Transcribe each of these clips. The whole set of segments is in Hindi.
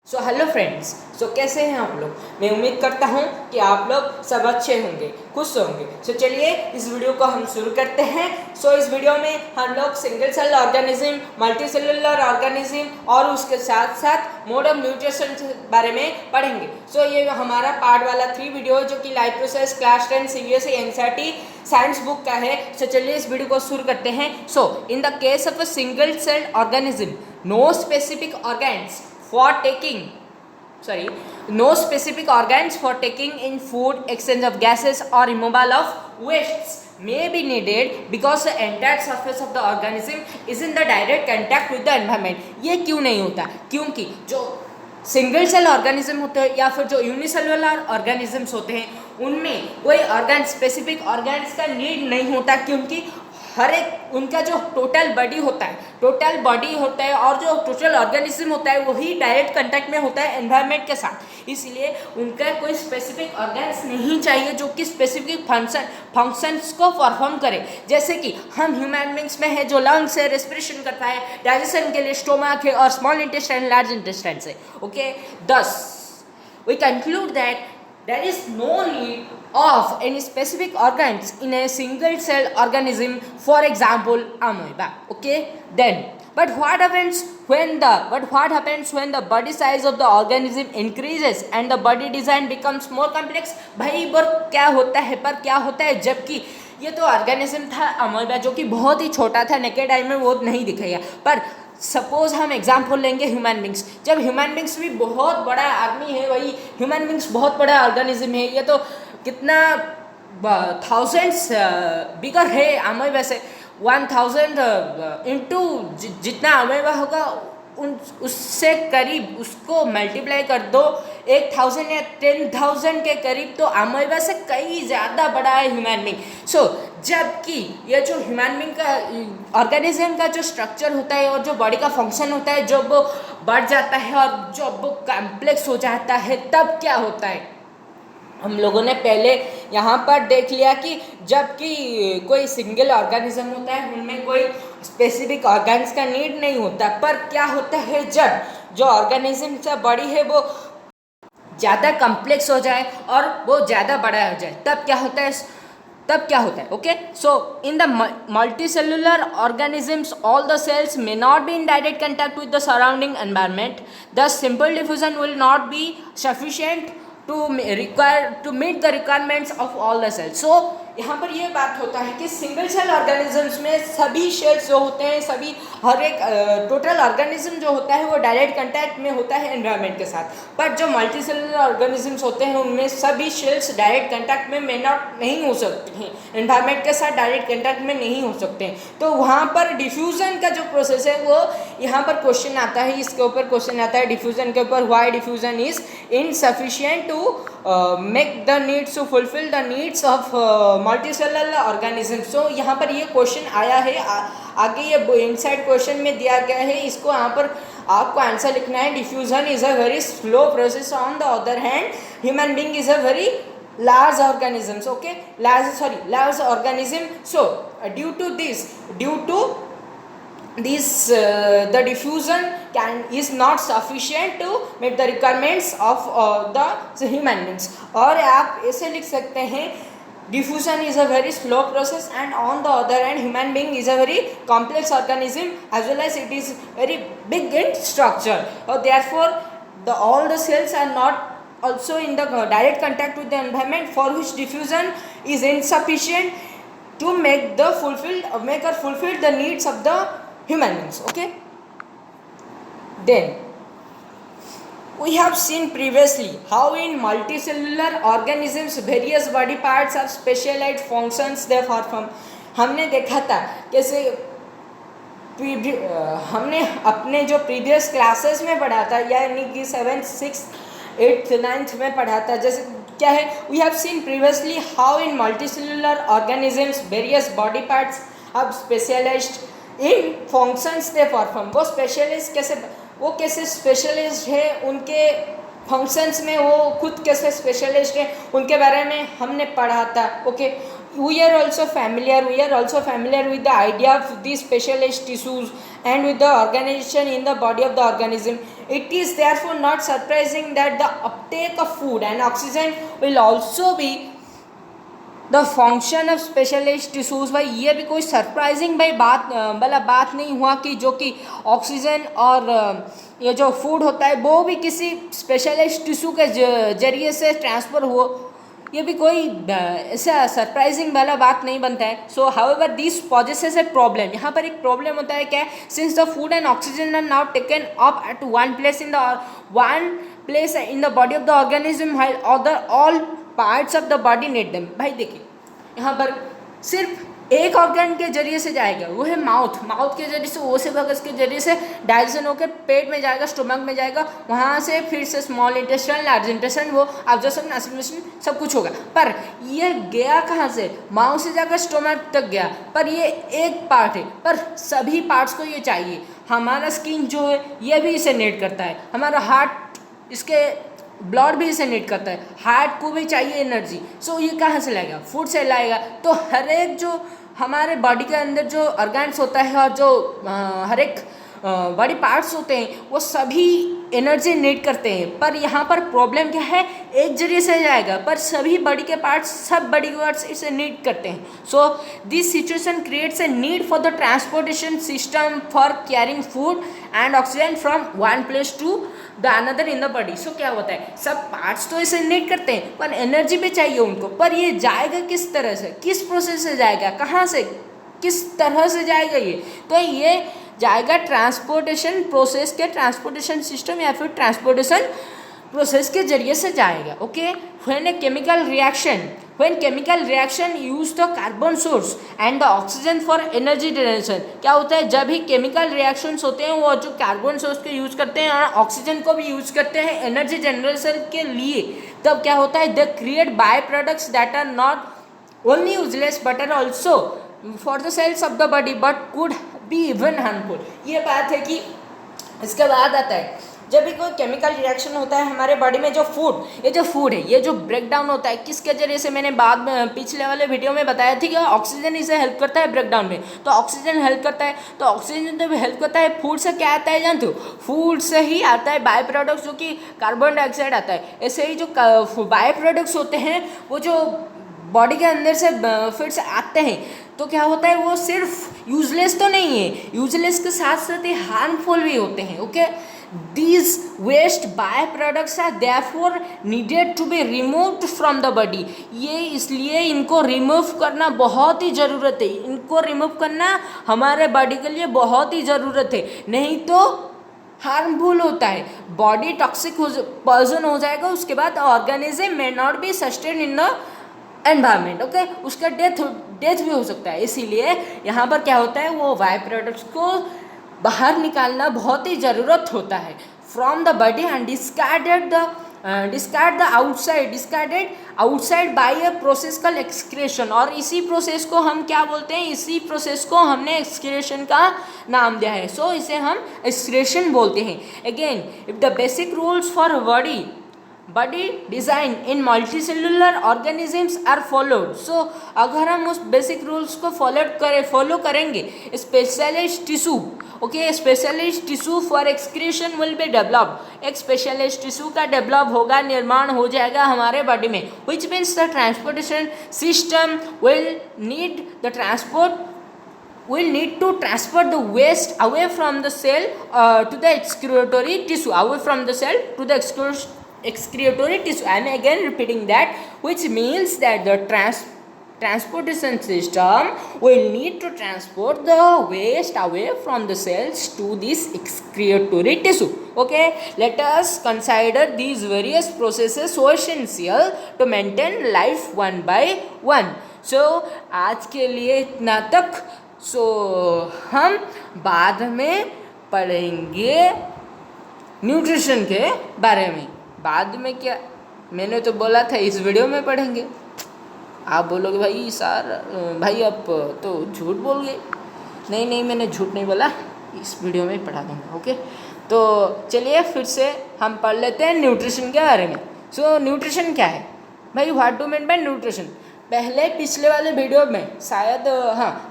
So hello friends. कैसे हैं आप लोग। मैं उम्मीद करता हूं कि आप लोग सब अच्छे होंगे, खुश होंगे। चलिए इस वीडियो को हम शुरू करते हैं। इस वीडियो में हम लोग single cell organism, multi cellular organism और उसके साथ साथ मोड ऑफ न्यूट्रिशन के बारे में पढ़ेंगे। ये हमारा पार्ट वाला 3 वीडियो जो कि life process class 10 CBSE NCERT science book का है। चलिए इस वीडियो को शुरू करते हैं। In the case of a single cell organism, no specific organs for taking no specific organs for taking in food, exchange of gases or removal of wastes may be needed because the entire surface of the organism is in the direct contact with the environment। ये क्यों नहीं होता? क्योंकि जो सिंगल सेल ऑर्गेनिज्म होते हैं या फिर जो यूनिसेलुलर ऑर्गेनिजम्स होते हैं उनमें कोई ऑर्गन, स्पेसिफिक ऑर्गन्स का नीड नहीं होता, क्योंकि हर एक उनका जो टोटल बॉडी होता है और जो टोटल ऑर्गेनिज्म होता है वही डायरेक्ट कांटेक्ट में होता है एनवायरनमेंट के साथ। इसलिए उनका कोई स्पेसिफिक ऑर्गन्स नहीं चाहिए जो कि स्पेसिफिक फंक्शंस को परफॉर्म करे। जैसे कि हम ह्यूमन बींग्स में है जो लंग्स है, रेस्पिरेशन करता है, डाइजेशन के लिए स्टोमक है और स्मॉल इंटेस्टाइन, लार्ज इंटेस्टाइन है। Okay, thus we conclude that there is no need of any specific organs in a single cell organism, for example amoeba. Okay, then but what happens when the body size of the organism increases and the body design becomes more complex? भाई क्या होता है जबकि ये तो ऑर्गेनिज्म था अमोeba जो कि बहुत ही छोटा था, नेकेड आई में वो नहीं दिखेगा। पर सपोज हम एग्जाम्पल लेंगे ह्यूमन बींग्स। जब ह्यूमन बींग्स भी बहुत बड़ा आर्मी है, वही ह्यूमन बींग्स बहुत बड़ा ऑर्गेनिज्म है, ये तो कितना थाउजेंड्स बिगर है अमोeba से। 1000 इंटू जितना अमोeba होगा उससे करीब उसको मल्टीप्लाई कर दो 1000 या 10,000 के करीब, तो अमोeba से कई ज़्यादा बड़ा है ह्यूमन बींग। जबकि ये जो ह्यूमन बींग का ऑर्गेनिज्म का जो स्ट्रक्चर होता है और जो बॉडी का फंक्शन होता है, जब वो बढ़ जाता है और जब वो कॉम्प्लेक्स हो जाता है तब क्या होता है। हम लोगों ने पहले यहाँ पर देख लिया कि जबकि कोई सिंगल ऑर्गेनिज्म होता है उनमें कोई स्पेसिफिक ऑर्गन्स का नीड नहीं होता, पर क्या होता है जब जो ऑर्गेनिज्म का बॉडी है वो ज़्यादा कॉम्प्लेक्स हो जाए और वो ज़्यादा बड़ा हो जाए तब क्या होता है। Okay, in the multicellular organisms all the cells may not be in direct contact with the surrounding environment, thus simple diffusion will not be sufficient to meet the requirements of all the cells। यहाँ पर ये बात होता है कि सिंगल सेल ऑर्गेनिजम्स में सभी सेल्स जो होते हैं, सभी हर एक टोटल ऑर्गेनिज्म जो होता है वो डायरेक्ट कांटेक्ट में होता है एनवायरनमेंट के साथ। पर जो मल्टी सेलुलर ऑर्गेनिजम्स होते हैं उनमें सभी सेल्स डायरेक्ट कांटेक्ट में नहीं हो सकते हैं, एनवायरनमेंट के साथ डायरेक्ट कांटेक्ट में नहीं हो सकते हैं। तो वहाँ पर डिफ्यूज़न का जो प्रोसेस है वो यहाँ पर क्वेश्चन आता है, इसके ऊपर क्वेश्चन आता है डिफ्यूज़न के ऊपर। Why diffusion is insufficient to make the needs to fulfil the needs of multicellular organism. यहाँ पर ये क्वेश्चन आया है, आगे ये इनसाइड क्वेश्चन में दिया गया है, इसको यहाँ पर आपको आंसर लिखना है। Diffusion is a very slow process, on the other hand human being is a very large organisms। Okay, large organism। due to this the diffusion is not sufficient to meet the requirements of the human beings। और आप ऐसे लिख सकते हैं diffusion is a very slow process and on the other hand human being is a very complex organism as well as it is very big in structure, or therefore all the cells are not also in the direct contact with the environment, for which diffusion is insufficient to make or fulfill the needs of the human beings। Okay, then we have seen previously how in multicellular organisms various body parts have specialized functions they perform। हमने देखा था कैसे हमने अपने जो प्रीवियस क्लासेस में पढ़ा था, यानी कि 7th 6th 8th 9th में पढ़ा था। जैसे क्या है, we have seen previously how in multicellular organisms various body parts अब specialised in functions they perform. वो कैसे स्पेशलिस्ट है, उनके फंक्शंस में वो खुद कैसे स्पेशलिस्ट है, उनके बारे में हमने पढ़ा था। Okay, we are also familiar with the idea of these specialized tissues and with the organization in the body of the organism। It is therefore not surprising that the uptake of food and oxygen will also be the function of specialist tissues. भाई ये भी कोई सरप्राइजिंग भाई बात नहीं हुआ कि जो कि ऑक्सीजन और ये जो फूड होता है वो भी किसी स्पेशलिस्ट टिश्यू के जरिए से ट्रांसफ़र हो, ये भी कोई ऐसा सरप्राइजिंग वाला बात नहीं बनता है। So however this possesses a problem, यहाँ पर एक प्रॉब्लम होता है क्या, since the food and oxygen are now taken up at one place in the body of the organism while other all parts of the body need them. भाई देखिए यहाँ पर सिर्फ एक ऑर्गन के जरिए से जाएगा, वो है माउथ के जरिए से, ओसेफेगस के जरिए से डाइजेशन होकर पेट में जाएगा, स्टोमक में जाएगा, वहाँ से फिर से स्मॉल इंटेस्टाइन, लार्ज इंटेस्टाइन, वो ऑब्जर्वेशन एसिमिलेशन सब कुछ होगा। पर ये गया कहाँ से, माउथ से जाकर स्टोमक तक गया, पर ये एक पार्ट है, पर सभी पार्ट्स को ये चाहिए। हमारा स्किन जो है ये भी इसे नीड करता है, हमारा हार्ट इसके ब्लड भी इसे नीड करता है, हार्ट को भी चाहिए एनर्जी। सो ये कहाँ से लाएगा, फूड से लाएगा। तो हर एक जो हमारे बॉडी के अंदर जो ऑर्गन्स होता है और जो हर एक बॉडी पार्ट्स होते हैं वो सभी एनर्जी नीड करते हैं। पर यहाँ पर प्रॉब्लम क्या है, एक जरिए से जाएगा पर सभी बॉडी के पार्ट्स, सब बॉडी के पार्ट्स इसे नीड करते हैं। So this situation creates a need for the transportation system for carrying food and oxygen from one place to the another in the body. So क्या होता है, सब पार्ट्स तो इसे नीड करते हैं पर एनर्जी भी चाहिए उनको, पर ये जाएगा किस तरह से, किस प्रोसेस से जाएगा, कहाँ से, किस तरह से जाएगा ये, तो ये जाएगा ट्रांसपोर्टेशन प्रोसेस के, ट्रांसपोर्टेशन सिस्टम या फिर ट्रांसपोर्टेशन प्रोसेस के जरिए से जाएगा। Okay, when chemical reaction use the carbon source and the oxygen for energy generation. क्या होता है, जब भी केमिकल रिएक्शंस होते हैं वो जो कार्बन सोर्स के यूज करते हैं और ऑक्सीजन को भी यूज करते हैं एनर्जी जनरेशन के लिए, तब क्या होता है, they create by products that are not only useless but are also for the cells of the body but could be even harmful. ये बात है कि इसके बाद आता है जब भी कोई केमिकल रिएक्शन होता है हमारे बॉडी में, जो फूड है ये जो ब्रेक डाउन होता है किसके जरिए से, मैंने बाद में पिछले वाले वीडियो में बताया थी कि ऑक्सीजन इसे हेल्प करता है ब्रेक डाउन में। तो ऑक्सीजन हेल्प करता है, तो ऑक्सीजन जब हेल्प करता है फूड से क्या आता है जानते हो, फूड से ही आता है बाय प्रोडक्ट्स जो कि कार्बन डाइऑक्साइड आता है। ऐसे ही जो बाय प्रोडक्ट्स होते हैं वो जो बॉडी के अंदर से फिर से आते हैं, तो क्या होता है वो सिर्फ यूजलेस तो नहीं है, यूजलेस के साथ साथ ये हार्मफुल भी होते हैं। Okay, these waste byproducts are therefore needed to be removed from the body। ये इसलिए इनको रिमूव करना बहुत ही ज़रूरत है, इनको रिमूव करना हमारे बॉडी के लिए बहुत ही ज़रूरत है, नहीं तो हार्मफुल होता है, बॉडी टॉक्सिक पॉइजन हो जाएगा, उसके बाद organism may not be sustain in the environment. Okay, उसका डेथ भी हो सकता है। इसीलिए यहाँ पर क्या होता है, वो बाय प्रोडक्ट्स को बाहर निकालना बहुत ही ज़रूरत होता है from the body and discard the outside by a process called excretion. और इसी प्रोसेस को हम क्या बोलते हैं, इसी प्रोसेस को हमने एक्सक्रेशन का नाम दिया है। सो इसे हम एक्सक्रेशन बोलते हैं। Again, if the basic rules for body design in multicellular organisms are followed. So अगर हम उस बेसिक रूल्स को फॉलो करेंगे, specialist tissue, okay, specialist tissue for excretion will be developed. एक स्पेशलिस्ट टिश्यू का डेवलप होगा, निर्माण हो जाएगा हमारे बॉडी में, which means the transportation system will need to transfer the waste away from the cell to the excretory tissue, away from the cell to the excretory tissue. I am again repeating that, which means that the transportation system will need to transport the waste away from the cells to this excretory tissue. Okay, let us consider these various processes so essential to maintain life one by one. So आज के लिए इतना तक। सो हम बाद में पढ़ेंगे न्यूट्रिशन के बारे में। बाद में क्या, मैंने तो बोला था इस वीडियो में पढ़ेंगे, आप बोलोगे भाई सर भाई आप तो झूठ बोल गए। नहीं, मैंने झूठ नहीं बोला, इस वीडियो में पढ़ा दूँगा। ओके, तो चलिए फिर से हम पढ़ लेते हैं न्यूट्रिशन के बारे में। सो न्यूट्रिशन क्या है भाई, what do mean by nutrition. पहले पिछले वाले वीडियो में शायद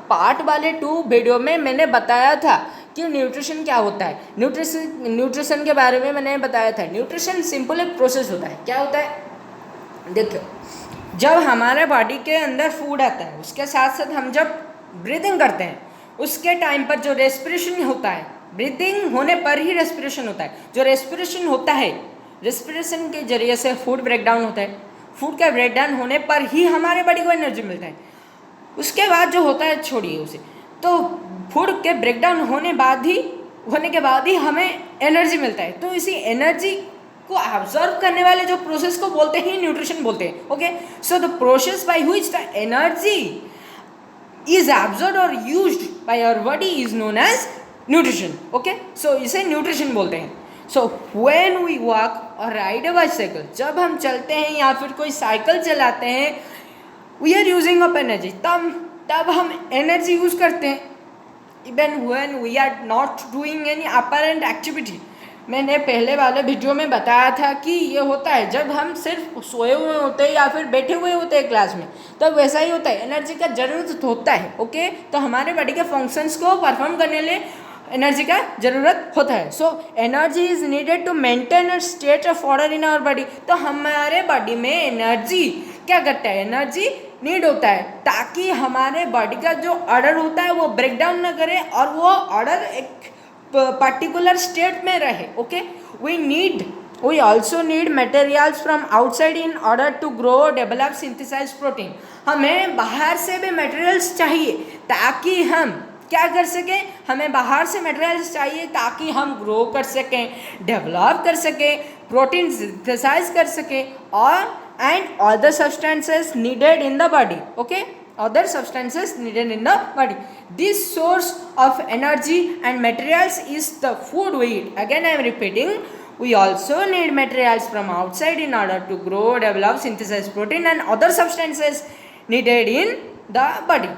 पार्ट वाले 2 वीडियो में मैंने बताया था कि न्यूट्रिशन क्या होता है। न्यूट्रिशन के बारे में मैंने बताया था। न्यूट्रिशन सिंपल एक प्रोसेस होता है। क्या होता है, देखो, जब हमारे बॉडी के अंदर फूड आता है, उसके साथ साथ हम जब ब्रीदिंग करते हैं, उसके टाइम पर जो रेस्पिरेशन होता है, ब्रीदिंग होने पर ही रेस्पिरेशन होता है। जो रेस्पिरेशन होता है, रेस्पिरेशन के जरिए से फूड ब्रेकडाउन होता है। फूड का ब्रेकडाउन होने पर ही हमारे बॉडी को एनर्जी मिलता है। उसके बाद जो होता है छोड़िए उसे, तो फूड के ब्रेकडाउन होने के बाद ही हमें एनर्जी मिलता है। तो इसी एनर्जी को ऑब्जर्व करने वाले जो प्रोसेस को बोलते हैं न्यूट्रिशन बोलते हैं। Okay, so the process by which the energy is observed और used by our body is known as nutrition. Okay, so इसे न्यूट्रिशन बोलते हैं। सो व्हेन वी वॉक और राइड अ बाइसाइकिल, जब हम चलते हैं या फिर कोई साइकिल चलाते हैं, we are using up energy, तब हम एनर्जी यूज करते हैं। Even when we are not doing any apparent activity, मैंने पहले वाले वीडियो में बताया था कि ये होता है जब हम सिर्फ सोए हुए होते हैं या फिर बैठे हुए होते हैं क्लास में, तब वैसा ही होता है, एनर्जी का ज़रूरत होता है। ओके, तो हमारे बॉडी के फंक्शंस को परफॉर्म करने लिए एनर्जी का ज़रूरत होता है। So energy is needed to maintain a state of order in our body. तो हमारे बॉडी में एनर्जी क्या करता है, एनर्जी नीड होता है ताकि हमारे बॉडी का जो ऑर्डर होता है वो ब्रेक डाउन ना करे और वो ऑर्डर एक पर्टिकुलर स्टेट में रहे। Okay, we also need materials from outside in order to grow, develop, synthesize protein. हमें बाहर से भी मटेरियल्स चाहिए ताकि हम क्या कर सकें, हमें बाहर से मटेरियल्स चाहिए ताकि हम ग्रो कर सकें, डेवलप कर सकें, प्रोटीन सिंथेसाइज कर सकें और and other substances needed in the body. Okay, other substances needed in the body. This source of energy and materials is the food we eat. Again I am repeating, we also need materials from outside in order to grow, develop, synthesize protein and other substances needed in the body.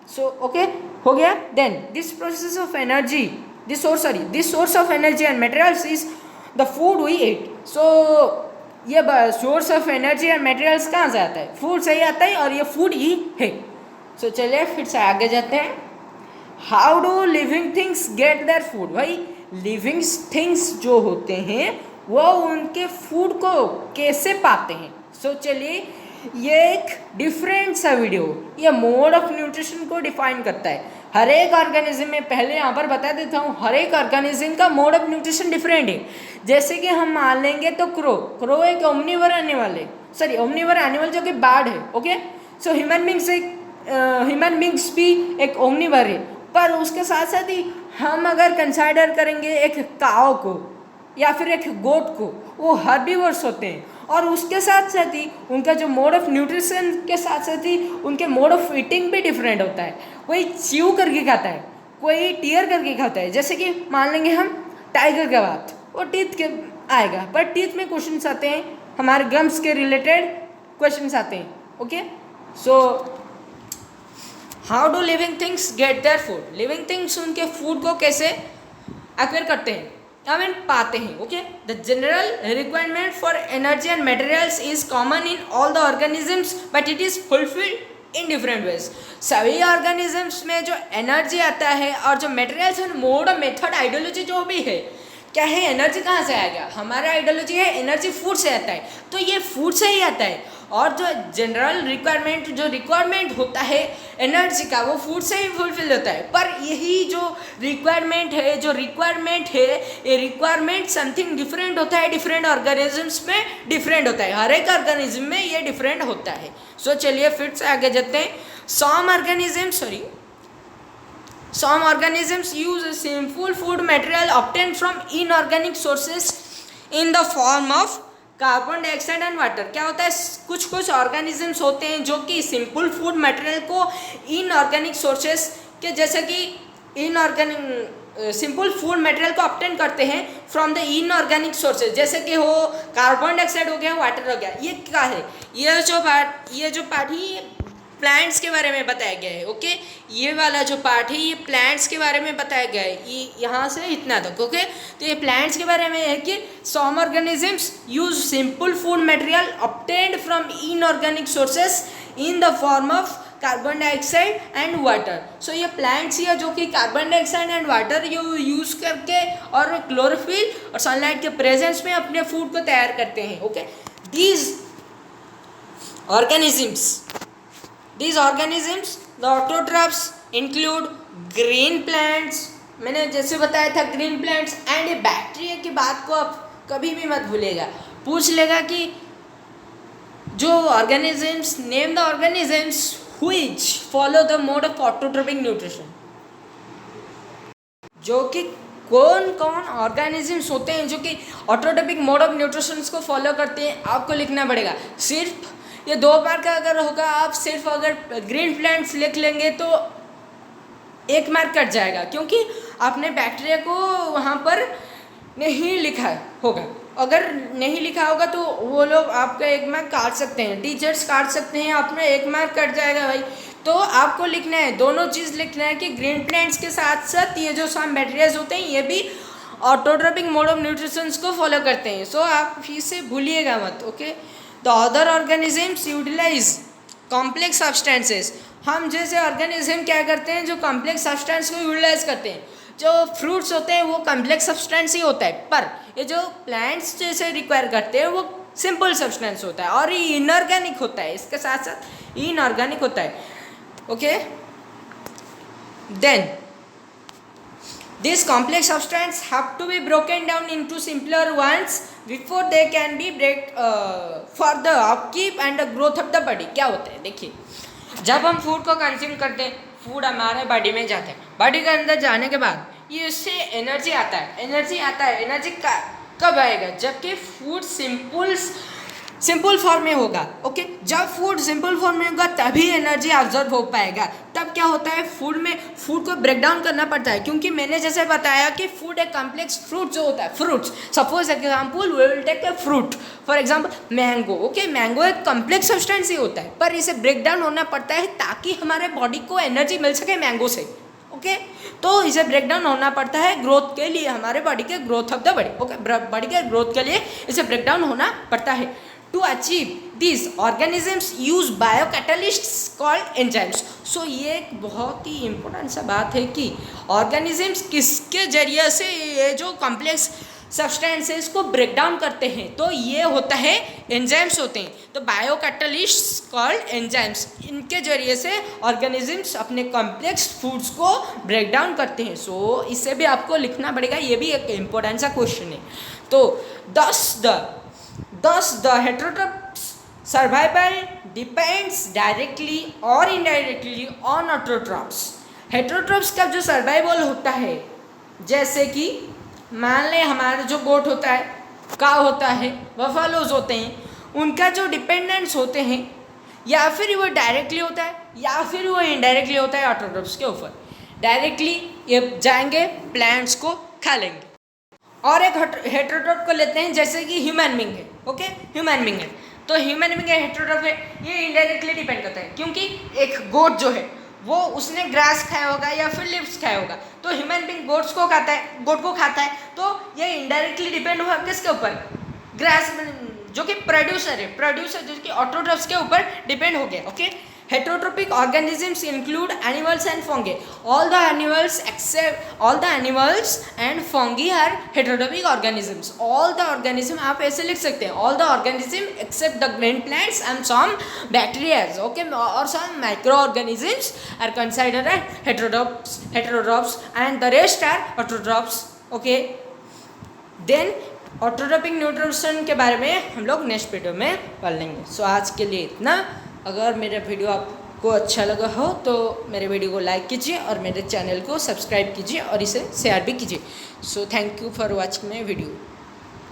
So okay, हो गया। Then this process of energy, this source of energy and materials is the food we eat. So ये सोर्स ऑफ एनर्जी और मटेरियल्स कहाँ से आता है, फूड से ही आता है और ये फूड ही है। सो चलिए फिर से आगे जाते हैं। How do living things get their food. भाई लिविंग थिंग्स जो होते हैं वो उनके फूड को कैसे पाते हैं। सो चलिए ये एक डिफरेंट सा वीडियो, ये मोड ऑफ न्यूट्रिशन को डिफाइन करता है। हर एक ऑर्गेनिज्म में, पहले यहाँ पर बता देता हूँ, हर एक ऑर्गेनिज्म का मोड ऑफ न्यूट्रिशन डिफरेंट है। जैसे कि हम मान लेंगे तो क्रो एक ओमनिवर ओमनिवर एनिमल जो कि बर्ड है। ओके, सो ह्यूमन बींग्स भी एक ओमनिवर है, पर उसके साथ साथ ही हम अगर कंसिडर करेंगे एक काऊ को या फिर एक गोट को, वो हर्बीवर्स होते हैं और उसके साथ साथ ही उनका जो मोड ऑफ न्यूट्रिशन के साथ साथ ही उनके मोड ऑफ ईटिंग भी डिफरेंट होता है। कोई च्यू करके खाता है, कोई टीयर करके खाता है। जैसे कि मान लेंगे हम टाइगर का बात, वो टीथ के आएगा, पर टीथ में क्वेश्चंस आते हैं, हमारे गम्स के रिलेटेड क्वेश्चंस आते हैं। Okay, so how do living things get their food. Living things उनके फूड को कैसे एक्वायर करते हैं, पाते हैं। Okay, the general requirement for energy and materials is common in all the organisms but it is fulfilled in different ways. सभी ऑर्गेनिजम्स में जो एनर्जी आता है और जो मटेरियल्स एंड मोड और मेथड आइडियोलॉजी जो भी है, क्या है, एनर्जी कहाँ से आएगा, हमारा आइडियोलॉजी है एनर्जी फूड से आता है, तो ये फूड से ही आता है। और जो जनरल रिक्वायरमेंट होता है एनर्जी का, वो फूड से ही फुलफिल होता है। पर यही जो रिक्वायरमेंट है ये रिक्वायरमेंट समथिंग डिफरेंट होता है, डिफरेंट ऑर्गेनिजम्स में डिफरेंट होता है, हर एक ऑर्गेनिज्म में ये डिफरेंट होता है। सो चलिए फिर से आगे जाते हैं। Some organisms use a simple food material obtained from inorganic sources in the form of carbon dioxide and water. क्या होता है, कुछ ऑर्गेनिजम्स होते हैं जो कि सिंपल फूड मटेरियल को इनऑर्गेनिक सोर्सेस के, जैसे कि सिंपल फूड मटेरियल को ऑब्टेन करते हैं फ्रॉम द इनऑर्गेनिक सोर्सेज, जैसे कि हो कार्बन डाइऑक्साइड हो गया, वाटर हो गया। ये क्या है, ये जो पार्ट ही प्लांट्स के बारे में बताया गया है। ओके, ये वाला जो पार्ट है ये प्लांट्स के बारे में बताया गया है, ये यहाँ से इतना तक। ओके, तो ये प्लांट्स के बारे में है कि some organisms use simple food material obtained from inorganic sources in the form of carbon dioxide and water. So ये प्लांट्स या जो कि carbon dioxide and water use करके और क्लोरोफिल और सनलाइट के प्रेजेंस में अपने फूड को तैयार करते हैं। Okay, these organisms the autotrophs include green plants, मैंने जैसे बताया था ग्रीन प्लांट्स एंड ये बैक्टीरिया की बात को आप कभी भी मत भूलेगा। पूछ लेगा कि जो organisms, name the organisms which follow the mode of autotrophic nutrition, जो कि कौन कौन ऑर्गेनिजम्स होते हैं जो कि ऑटोट्रोपिक मोड ऑफ न्यूट्रिशन को फॉलो करते हैं, आपको लिखना पड़ेगा। सिर्फ ये 2 मार्क का अगर होगा, आप सिर्फ अगर ग्रीन प्लांट्स लिख लेंगे तो 1 मार्क कट जाएगा, क्योंकि आपने बैक्टीरिया को वहाँ पर नहीं लिखा होगा। अगर नहीं लिखा होगा तो वो लोग आपका 1 मार्क काट सकते हैं, टीचर्स काट सकते हैं, अपना 1 मार्क कट जाएगा भाई। तो आपको लिखना है, दोनों चीज़ लिखना है कि ग्रीन प्लांट्स के साथ साथ ये जो सम बैक्टीरियाज होते हैं ये भी ऑटोट्रोपिक मोड ऑफ न्यूट्रिशन को फॉलो करते हैं। सो आप फिर से भूलिएगा मत। Okay, the other organisms utilize complex substances. हम जैसे ऑर्गेनिज्म क्या करते हैं, जो कॉम्प्लेक्स सब्सटेंस को यूटिलाइज करते हैं। जो फ्रूट्स होते हैं वो कॉम्प्लेक्स सब्सटेंस ही होता है, पर ये जो प्लांट्स जैसे रिक्वायर करते हैं वो सिंपल सब्सटेंस होता है और ये इनऑर्गेनिक होता है, इसके साथ साथ इनऑर्गेनिक होता है। Okay, then these complex substances have to be broken down into simpler ones before they can be break for the upkeep and the growth of the body। क्या होता है, देखिए, जब हम फूड को कंज्यूम करते हैं, फूड हमारे बॉडी में जाते हैं, बॉडी के अंदर जाने के बाद ये उससे एनर्जी आता है। एनर्जी कब आएगा, जबकि फूड सिंपल फॉर्म में होगा। ओके, जब फूड सिंपल फॉर्म में होगा तभी एनर्जी ऑब्जर्व हो पाएगा। तब क्या होता है, फूड को ब्रेक डाउन करना पड़ता है, क्योंकि मैंने जैसे बताया कि फूड एक कॉम्प्लेक्स फ्रूट जो होता है, fruits, suppose example we will take a fruit, for example mango. Okay, mango एक कॉम्प्लेक्स सब्सटेंस ही होता है, पर इसे ब्रेक डाउन होना पड़ता है ताकि हमारे बॉडी को एनर्जी मिल सके मैंगो से। ओके, तो इसे ब्रेक डाउन होना पड़ता है ग्रोथ के लिए, हमारे बॉडी के growth of the body. Okay, body के ग्रोथ के लिए इसे ब्रेक डाउन होना पड़ता है। To achieve these organisms use biocatalysts called enzymes। So ये एक बहुत ही इम्पोर्टेंट सा बात है कि organisms किसके जरिए से ये जो कॉम्प्लेक्स सब्सटेंसेस को ब्रेक डाउन करते हैं, तो ये होता है एंजाइम्स होते हैं। तो बायोकैटलिस्ट्स कॉल्ड एंजाइम्स, इनके जरिए से ऑर्गेनिजम्स अपने कॉम्प्लेक्स फूड्स को ब्रेक डाउन करते हैं। सो इसे भी आपको लिखना पड़ेगा, ये भी एक इम्पोर्टेंट सा क्वेश्चन है। तो Thus, the heterotrophs' survival depends directly or indirectly on autotrophs। Heterotrophs का जो सर्वाइवल होता है, जैसे कि मान लें हमारा जो गोट होता है, काव होता है, बफेलोज होते हैं, उनका जो डिपेंडेंस होते हैं, या फिर वो डायरेक्टली होता है या फिर वो इनडायरेक्टली होता है ऑटोट्रॉप्स के ऊपर। डायरेक्टली ये जाएंगे प्लांट्स को खा लेंगे, और एक हेटेरोट्रॉप को लेते हैं जैसे कि ह्यूमन बीइंग है। ओके, ह्यूमन बीइंग है, तो ह्यूमन बीइंग हेटेरोट्रॉप है, ये इनडायरेक्टली डिपेंड करता है, क्योंकि एक गोट जो है वो उसने ग्रास खाया होगा या फिर लिव्स खाया होगा, तो ह्यूमन बीइंग गोट को खाता है, तो ये इनडायरेक्टली डिपेंड हुआ किसके ऊपर, ग्रास जो कि प्रोड्यूसर जो कि ऑटोट्रॉप्स के ऊपर डिपेंड हो गया। Okay, heterotrophic organisms include animals and fungi। all the animals and fungi are heterotrophic organisms। all the organism आप ऐसे लिख सकते हैं, all the organism except the green plants and some bacteria, okay, or some microorganisms are considered as heterotrophs and the rest are autotrophs। okay, then autotrophic nutrition के बारे में हम लोग नेक्स्ट वीडियो में पढ़ लेंगे। सो आज के लिए इतना। अगर मेरा वीडियो आपको अच्छा लगा हो तो मेरे वीडियो को लाइक कीजिए और मेरे चैनल को सब्सक्राइब कीजिए और इसे शेयर भी कीजिए। So thank you for watching my video.